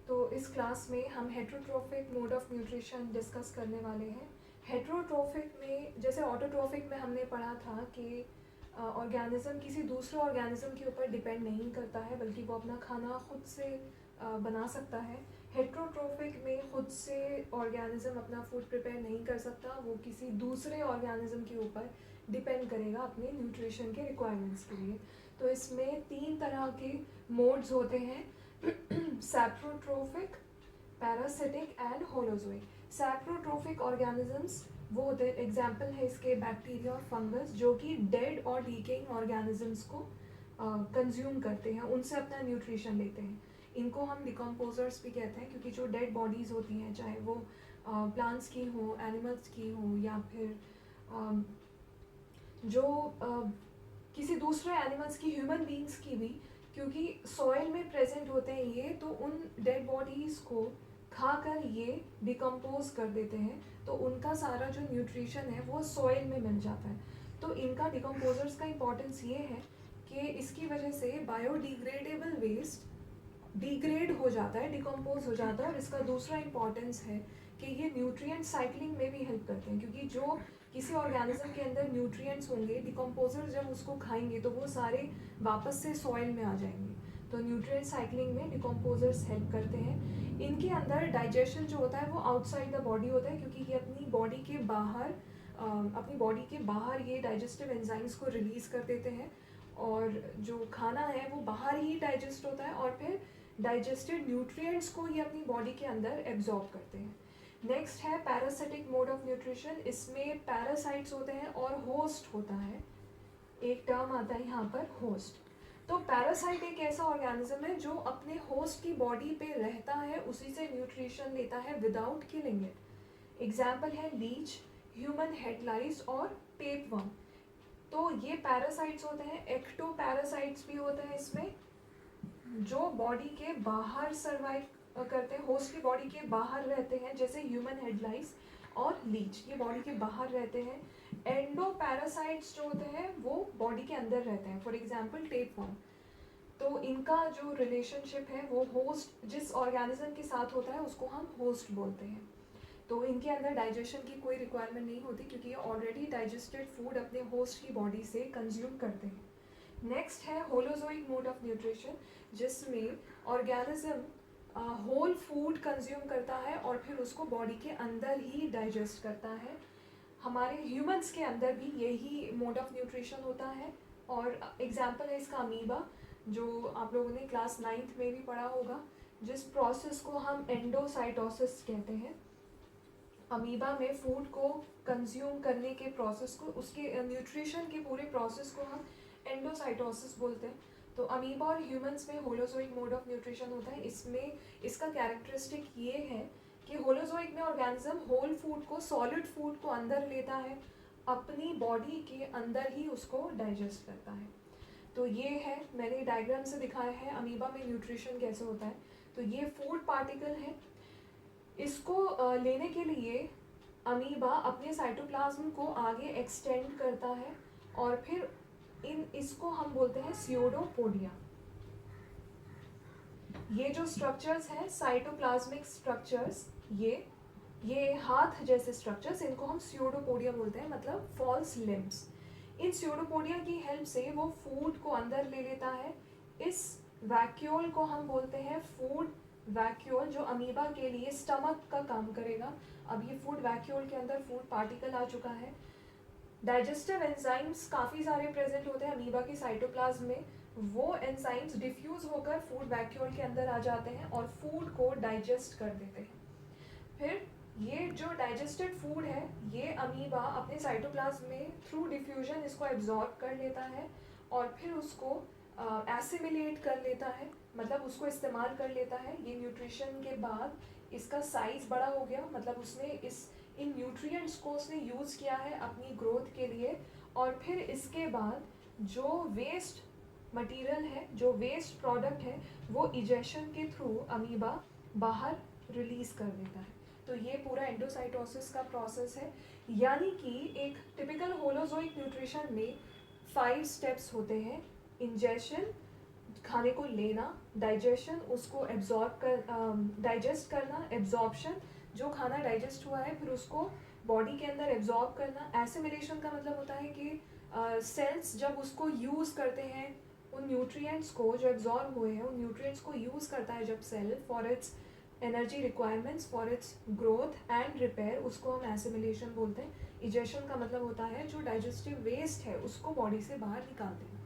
तो इस क्लास में हम heterotrophic mode of nutrition discuss करने वाले हैं। हेट्रोट्रोफिक में, जैसे ऑटोट्रोफिक में हमने पढ़ा था कि ऑर्गेनिज्म किसी दूसरे ऑर्गेनिज्म के ऊपर डिपेंड नहीं करता है, बल्कि वो अपना खाना खुद से बना सकता है। हेट्रोट्रोफिक में खुद से ऑर्गेनिज्म अपना फूड प्रिपेयर नहीं कर सकता, वो किसी दूसरे ऑर्गेनिज्म के ऊपर डिपेंड करेगा अपने न्यूट्रिशन के रिक्वायरमेंट्स के लिए। तो इसमें 3 तरह के मोड्स होते हैं, सैप्रोट्रोफिक, पैरासिटिक एंड होलोजोइक। सैप्रोट्रोफिक ऑर्गेनिजम्स वो होते हैं, एग्जाम्पल है इसके बैक्टीरिया और फंगस, जो कि डेड और डीकेइंग ऑर्गेनिजम्स को कंज्यूम करते हैं, उनसे अपना न्यूट्रिशन लेते हैं। इनको हम डिकम्पोजर्स भी कहते हैं, क्योंकि जो डेड बॉडीज़ होती हैं, चाहे वो प्लांट्स की हो, एनिमल्स की हो, या फिर जो किसी दूसरे एनिमल्स की, ह्यूमन बींग्स की भी, क्योंकि सॉइल में प्रेजेंट होते हैं ये, तो उन डेड बॉडीज़ को खाकर ये डिकम्पोज कर देते हैं, तो उनका सारा जो न्यूट्रिशन है वो सॉइल में मिल जाता है। तो इनका डिकम्पोजर्स का इम्पोर्टेंस ये है कि इसकी वजह से बायोडिग्रेडेबल वेस्ट डिग्रेड हो जाता है, डिकम्पोज हो जाता है। और इसका दूसरा इम्पोर्टेंस है कि ये न्यूट्रिएंट साइक्लिंग में भी हेल्प करते हैं, क्योंकि जो किसी ऑर्गेनिज्म के अंदर न्यूट्रिएंट्स होंगे, डिकम्पोजर जब उसको खाएंगे तो वो सारे वापस से सॉइल में आ जाएंगे। तो न्यूट्रिएंट साइक्लिंग में डिकम्पोजर्स हेल्प करते हैं। इनके अंदर डाइजेशन जो होता है वो आउटसाइड द बॉडी होता है, क्योंकि ये अपनी बॉडी के बाहर ये डाइजेस्टिव एंजाइम्स को रिलीज़ कर देते हैं, और जो खाना है वो बाहर ही डाइजेस्ट होता है, और फिर डाइजेस्टेड न्यूट्रिएंट्स को ये अपनी बॉडी के अंदर एब्जॉर्ब करते हैं। नेक्स्ट है पैरासिटिक मोड ऑफ न्यूट्रिशन। इसमें पैरासाइट्स होते हैं और होस्ट होता है, एक टर्म आता है यहाँ पर, होस्ट। तो पैरासाइट एक ऐसा ऑर्गेनिज्म है जो अपने होस्ट की बॉडी पे रहता है, उसी से न्यूट्रिशन लेता है विदाउट किलिंग इट। एग्जाम्पल है लीच, ह्यूमन हेड लाइस और टेपवर्म। तो ये पैरासाइट्स होते हैं। एक्टो पैरासाइट्स भी होते हैं इसमें, जो बॉडी के बाहर सर्वाइव करते हैं, होस्ट की बॉडी के बाहर रहते हैं, जैसे ह्यूमन हेड लाइस और लीच, ये बॉडी के बाहर रहते हैं। एंडो पैरासाइट्स जो होते हैं वो बॉडी के अंदर रहते हैं, फॉर एग्जाम्पल टेपवर्म। तो इनका जो रिलेशनशिप है वो होस्ट, जिस ऑर्गेनिज्म के साथ होता है उसको हम होस्ट बोलते हैं। तो इनके अंदर डाइजेशन की कोई रिक्वायरमेंट नहीं होती, क्योंकि ये ऑलरेडी डाइजेस्टेड फूड अपने होस्ट की बॉडी से कंज्यूम करते हैं। नेक्स्ट है होलोजोइक मोड ऑफ न्यूट्रिशन, जिसमें ऑर्गेनिज्म होल फूड कंज्यूम करता है और फिर उसको बॉडी के अंदर ही डाइजेस्ट करता है। हमारे ह्यूमंस के अंदर भी यही मोड ऑफ न्यूट्रिशन होता है। और एग्जाम्पल है इसका अमीबा, जो आप लोगों ने क्लास 9th में भी पढ़ा होगा, जिस प्रोसेस को हम एंडोसाइटोसिस कहते हैं। अमीबा में फूड को कंज्यूम करने के प्रोसेस को, उसके न्यूट्रिशन के पूरे प्रोसेस को हम एंडोसाइटोसिस बोलते हैं। तो अमीबा और ह्यूमंस में होलोजोइक मोड ऑफ न्यूट्रिशन होता है। इसमें इसका कैरेक्टरिस्टिक ये है कि होलोजोइक में ऑर्गेनिज्म होल फूड को, सॉलिड फूड को अंदर लेता है, अपनी बॉडी के अंदर ही उसको डाइजेस्ट करता है। तो ये है, मैंने डायग्राम से दिखाया है अमीबा में न्यूट्रिशन कैसे होता है। तो ये फूड पार्टिकल है, इसको लेने के लिए अमीबा अपने साइटोप्लाज्म को आगे एक्सटेंड करता है, और फिर इसको हम बोलते हैं स्यूडोपोडिया। ये जो स्ट्रक्चर्स हैं साइटोप्लाज्मिक स्ट्रक्चर्स, ये हाथ जैसे स्ट्रक्चर्स, इनको हम स्यूडोपोडिया बोलते हैं, मतलब फॉल्स लिम्ब्स। इन स्यूडोपोडिया की हेल्प से वो फूड को अंदर ले लेता है। इस वैक्यूल को हम बोलते हैं फूड वैक्यूल, जो अमीबा के लिए स्टमक का काम करेगा। अब ये फूड वैक्यूल के अंदर फूड पार्टिकल आ चुका है। डाइजेस्टिव एंजाइम्स काफ़ी सारे प्रेजेंट होते हैं अमीबा के साइटोप्लाज्म में। वो एंजाइम्स डिफ्यूज होकर फूड वैक्यूल के अंदर आ जाते हैं और फूड को डाइजेस्ट कर देते हैं। फिर ये जो डाइजेस्टेड फूड है, ये अमीबा अपने साइटोप्लाज्म में थ्रू डिफ्यूजन इसको एब्जॉर्ब कर लेता है, और फिर उसको एसिमिलेट कर लेता है, मतलब उसको इस्तेमाल कर लेता है। ये न्यूट्रिशन के बाद इसका साइज बड़ा हो गया, मतलब उसने इन न्यूट्रिएंट्स को उसने यूज़ किया है अपनी ग्रोथ के लिए। और फिर इसके बाद जो वेस्ट मटेरियल है, जो वेस्ट प्रोडक्ट है, वो इजेशन के थ्रू अमीबा बाहर रिलीज़ कर देता है। तो ये पूरा एंडोसाइटोसिस का प्रोसेस है। यानी कि एक टिपिकल होलोजोइक न्यूट्रिशन में 5 स्टेप्स होते हैं। इंजेशन, खाने को लेना, डाइजेशन, उसको एब्जॉर्ब कर डाइजेस्ट करना, एब्जॉर्प्शन, जो खाना डाइजेस्ट हुआ है फिर उसको बॉडी के अंदर एब्जॉर्ब करना। एसिमिलेशन का मतलब होता है कि सेल्स जब उसको यूज़ करते हैं, उन न्यूट्रिएंट्स को जो एब्जॉर्ब हुए हैं उन न्यूट्रिएंट्स को यूज़ करता है जब cell for its energy requirements, for its growth and repair, उसको हम एसिमिलेशन बोलते हैं। इजेशन का मतलब होता है जो डाइजेस्टिव वेस्ट है उसको बॉडी से बाहर निकाल देना।